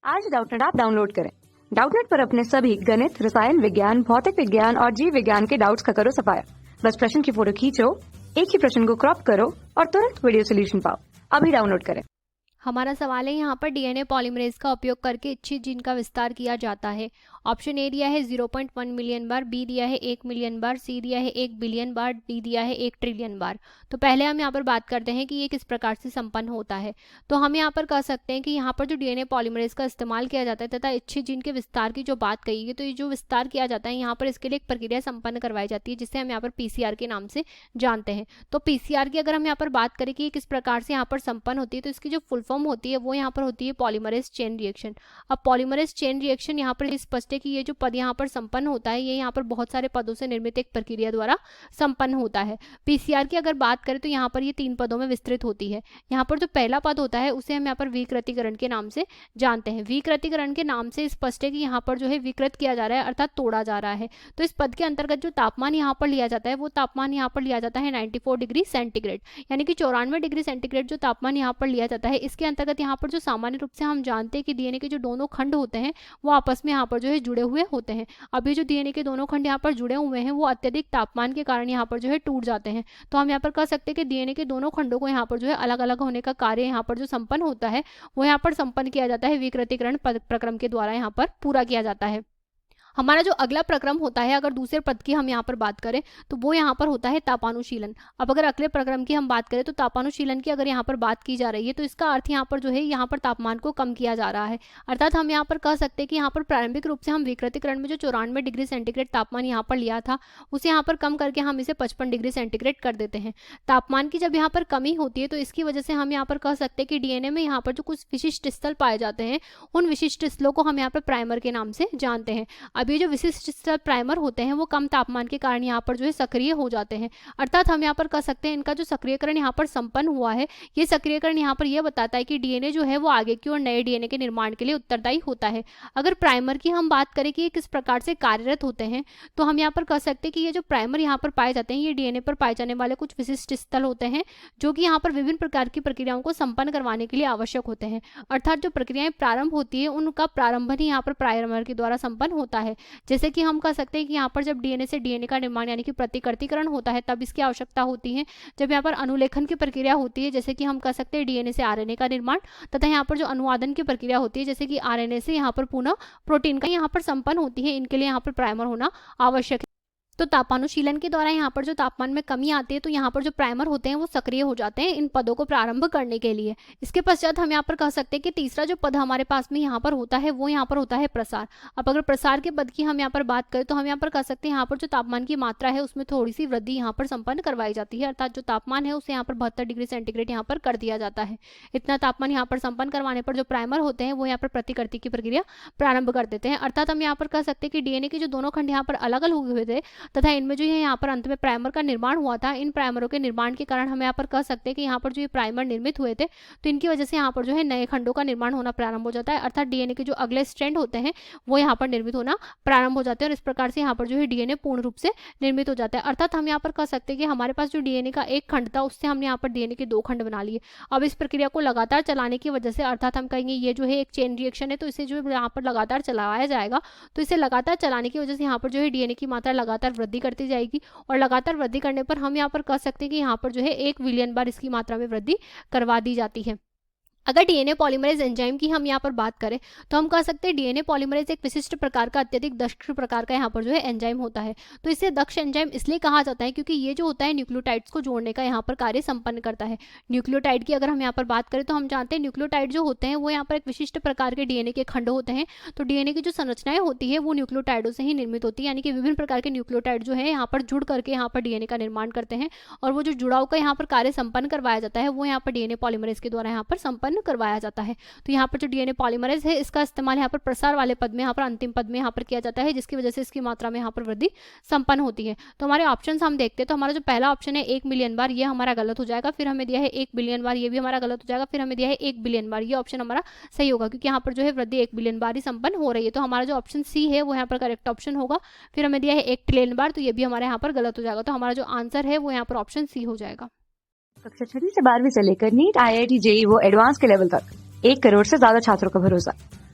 आज Doubtnut app download करें। Doubtnut पर अपने सभी गणित, रसायन विज्ञान, भौतिक विज्ञान और जीव विज्ञान के डाउट्स का करो सफाया। बस प्रश्न की फोटो खींचो, एक ही प्रश्न को क्रॉप करो और तुरंत वीडियो सोल्यूशन पाओ। अभी डाउनलोड करें। हमारा सवाल है यहाँ पर डीएनए पॉलीमरेज का उपयोग करके इच्छित जीन का विस्तार किया जाता है। ऑप्शन ए दिया है 0.1 मिलियन बार, बी दिया है 1 मिलियन बार, सी दिया है 1 बिलियन बार, डी दिया है 1 ट्रिलियन बार। तो पहले हम यहाँ पर बात करते हैं कि ये किस प्रकार से संपन्न होता है। तो हम यहाँ पर कह सकते हैं कि यहाँ पर जो डीएनए पॉलीमरेज का इस्तेमाल किया जाता है तथा इच्छित जीन के विस्तार की जो बात कही है, तो ये जो विस्तार किया जाता है यहाँ पर इसके लिए एक प्रक्रिया संपन्न करवाई जाती है जिसे हम यहाँ पर पीसीआर के नाम से जानते हैं। तो पीसीआर की अगर हम यहाँ पर बात करें कि किस प्रकार से यहाँ पर संपन्न होती है, तो इसकी जो फुल फॉर्म होती है वो यहाँ पर होती है पॉलीमरेज चेन रिएक्शन। अब पॉलीमरेज चेन रिएक्शन यहाँ पर स्पष्ट है कि ये जो पद यहाँ पर संपन्न होता है ये यहाँ पर बहुत सारे पदों से निर्मित एक प्रक्रिया द्वारा संपन्न होता है। पीसीआर की अगर बात करें तो यहाँ पर ये 3 पदों में विस्तृत होती है। यहाँ पर जो पहला पद होता है उसे हम यहाँ पर विकृतीकरण के नाम से जानते हैं। विकृतीकरण के नाम से स्पष्ट है कि यहाँ पर जो है विकृत किया जा रहा है अर्थात तोड़ा जा रहा है। तो इस पद के अंतर्गत जो तापमान यहाँ पर लिया जाता है वो तापमान यहाँ पर लिया जाता है 94 डिग्री सेंटीग्रेड, यानी कि 94 डिग्री सेंटीग्रेड जो तापमान यहाँ पर लिया जाता है। इसके अंतर्गत यहाँ पर जो सामान्य रूप से हम जानते हैं कि डीएनए के जो दोनों खंड होते हैं वो आपस में यहाँ पर जो है जुड़े हुए होते हैं। अब ये जो डीएनए के दोनों खंड यहाँ पर जुड़े हुए हैं वो अत्यधिक तापमान के कारण यहाँ पर जो है टूट जाते हैं। तो हम यहाँ पर कह सकते हैं कि डीएनए के दोनों खंडों को यहाँ पर जो है अलग अलग होने का कार्य यहाँ पर जो संपन्न होता है वो यहाँ पर संपन्न किया जाता है विकृतीकरण प्रक्रम के द्वारा यहाँ पर पूरा किया जाता है। हमारा जो अगला प्रक्रम होता है, अगर दूसरे पद की हम यहाँ पर बात करें तो वो यहाँ पर होता है तापानुशीलन। अब अगर अगले प्रक्रम की हम बात करें तो तापानुशीलन की अगर यहाँ पर बात की जा रही है तो इसका अर्थ यहाँ पर जो है यहाँ पर तापमान को कम किया जा रहा है। अर्थात हम यहाँ पर कह सकते हैं कि यहाँ पर प्रारंभिक रूप से हम विकृतीकरण में जो 94 डिग्री सेंटीग्रेड तापमान यहाँ पर लिया था उसे यहाँ पर कम करके हम इसे 55 डिग्री सेंटीग्रेड कर देते हैं। तापमान की जब यहाँ पर कमी होती है तो इसकी वजह से हम यहाँ पर कह सकते हैं कि डीएनए में यहाँ पर जो कुछ विशिष्ट स्थल पाए जाते हैं उन विशिष्ट स्थलों को हम यहाँ पर प्राइमर के नाम से जानते हैं। अब ये जो विशिष्ट स्थल प्राइमर होते हैं वो कम तापमान के कारण यहाँ पर जो है सक्रिय हो जाते हैं। अर्थात हम यहाँ पर कह सकते हैं इनका जो सक्रियकरण यहाँ पर संपन्न हुआ है, ये सक्रियकरण यहाँ पर यह बताता है कि डीएनए जो है वो आगे की और नए डीएनए के निर्माण के लिए उत्तरदायी होता है। अगर प्राइमर की हम बात करें कि ये किस प्रकार से कार्यरत होते हैं तो हम यहाँ पर कह सकते हैं कि ये जो प्राइमर यहाँ पर पाए जाते हैं ये डीएनए पर पाए जाने वाले कुछ विशिष्ट स्थल होते हैं जो कि यहाँ पर विभिन्न प्रकार की प्रक्रियाओं को संपन्न करवाने के लिए आवश्यक होते हैं। अर्थात जो प्रक्रियाएं प्रारंभ होती है उनका प्रारंभन ही यहाँ पर प्राइमर के द्वारा संपन्न होता है। जैसे कि हम कह सकते हैं कि यहाँ पर जब डीएनए से डीएनए का निर्माण यानी कि प्रतिकृतिकरण होता है तब इसकी आवश्यकता होती है। जब यहाँ पर अनुलेखन की प्रक्रिया होती है जैसे कि हम कह सकते हैं डीएनए से आरएनए का निर्माण, तथा यहाँ पर जो अनुवादन की प्रक्रिया होती है जैसे कि आरएनए से यहाँ पर पुनः प्रोटीन का यहाँ पर संपन्न होती है, इनके लिए यहाँ पर प्राइमर होना आवश्यक है। तो तापानुशीलन के द्वारा यहाँ पर जो तापमान में कमी आती है तो यहाँ पर जो प्राइमर होते हैं वो सक्रिय हो जाते हैं इन पदों को प्रारंभ करने के लिए। इसके पश्चात हम यहाँ पर कह सकते हैं कि तीसरा जो पद हमारे पास में यहाँ पर होता है वो यहाँ पर होता है प्रसार। अब अगर प्रसार के पद की हम यहाँ पर बात करें तो हम यहाँ पर कह सकते हैं यहाँ पर जो तापमान की मात्रा है उसमें थोड़ी सी वृद्धि यहाँ पर संपन्न करवाई जाती है। अर्थात जो तापमान है उसे यहाँ पर 72 डिग्री सेंटीग्रेड यहाँ पर कर दिया जाता है। इतना तापमान यहाँ पर संपन्न करवाने पर जो प्राइमर होते हैं वो यहाँ पर प्रतिकृति की प्रक्रिया प्रारंभ कर देते हैं। अर्थात हम यहाँ पर कह सकते हैं कि डीएनए के जो दोनों खंड यहाँ पर अलग अलग हुए थे तथा इनमें जो यहाँ पर अंत में प्राइमर का निर्माण हुआ था, इन प्राइमरों के निर्माण के कारण हम यहाँ पर कह सकते हैं कि यहाँ पर जो ये प्राइमर निर्मित हुए थे तो इनकी वजह से यहाँ पर जो है नए खंडों का निर्माण होना प्रारंभ हो जाता है। अर्थात डीएनए के जो अगले स्ट्रैंड होते हैं वो यहाँ पर निर्मित होना प्रारंभ हो जाते हैं और इस प्रकार से यहाँ पर जो है डीएनए पूर्ण रूप से निर्मित हो जाता है। अर्थात हम यहाँ पर कह सकते हैं कि हमारे पास जो डीएनए का एक खंड था उससे हमने यहाँ पर डीएनए के 2 खंड बना लिए। अब इस प्रक्रिया को लगातार चलाने की वजह से अर्थात हम कहेंगे ये जो है एक चेन रिएक्शन है तो इसे जो है यहाँ पर लगातार चलाया जाएगा। तो इसे लगातार चलाने की वजह से यहाँ पर जो है डीएनए की मात्रा लगातार वृद्धि करती जाएगी और लगातार वृद्धि करने पर हम यहाँ पर कह सकते हैं कि यहाँ पर जो है 1 बिलियन बार इसकी मात्रा में वृद्धि करवा दी जाती है। अगर डीएनए पॉलीमरेज एंजाइम की हम यहाँ पर बात करें तो हम कह सकते हैं डीएनए पॉलीमरेज एक विशिष्ट प्रकार का अत्यधिक दक्ष प्रकार का यहाँ पर जो है एंजाइम होता है। तो इसे दक्ष एंजाइम इसलिए कहा जाता है क्योंकि ये जो होता है न्यूक्लियोटाइड्स को जोड़ने का यहाँ पर कार्य संपन्न करता है। न्यूक्लियोटाइड की अगर हम यहाँ पर बात करें तो हम जानते हैं न्यूक्लियोटाइड जो होते हैं वो यहाँ पर एक विशिष्ट प्रकार के डीएनए के खंड होते हैं। तो डीएनए की जो संरचनाएं होती है वो न्यूक्लियोटाइडों से ही निर्मित होती है, यानी कि विभिन्न प्रकार के न्यूक्लियोटाइड जो है यहाँ पर जुड़ करके यहाँ पर डीएनए का निर्माण करते हैं और वो जो जुड़ाव का यहाँ पर कार्य संपन्न करवाया जाता है वो यहाँ पर डीएनए पॉलीमरेज के द्वारा यहाँ पर संपन्न करवाया जाता है। तो यहाँ पर जो डीएनए पॉलीमरेज है इसका इस्तेमाल यहाँ पर प्रसार वाले पद में यहाँ पर अंतिम पद में यहाँ पर किया जाता है जिसकी वजह से इसकी मात्रा में यहाँ पर वृद्धि संपन्न होती है। तो हमारे ऑप्शंस हम देखते हैं तो हमारा जो पहला ऑप्शन है 1 मिलियन बार, ये हमारा गलत हो जाएगा। फिर हमें दिया है 1 बिलियन बार, ये भी हमारा गलत हो जाएगा। फिर हमें दिया है 1 बिलियन बार, ये ऑप्शन हमारा सही होगा क्योंकि यहाँ पर जो है वृद्धि 1 बिलियन बार ही संपन्न हो रही है। तो हमारा जो ऑप्शन सी है वो यहाँ पर करेक्ट ऑप्शन होगा। फिर हमें दिया है 1 ट्रिलियन बार, तो ये भी हमारे यहाँ पर गलत हो जाएगा। तो हमारा जो आंसर है वो यहाँ पर ऑप्शन सी हो जाएगा। कक्षा 6 से 12वीं से लेकर नीट, IIT, JEE वो एडवांस के लेवल तक 1 करोड़ से ज्यादा छात्रों का भरोसा।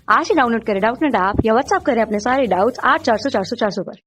आज ही डाउनलोड करें डाउटनेट ऐप या व्हाट्सएप करें अपने सारे डाउट्स 8400 400 400 पर।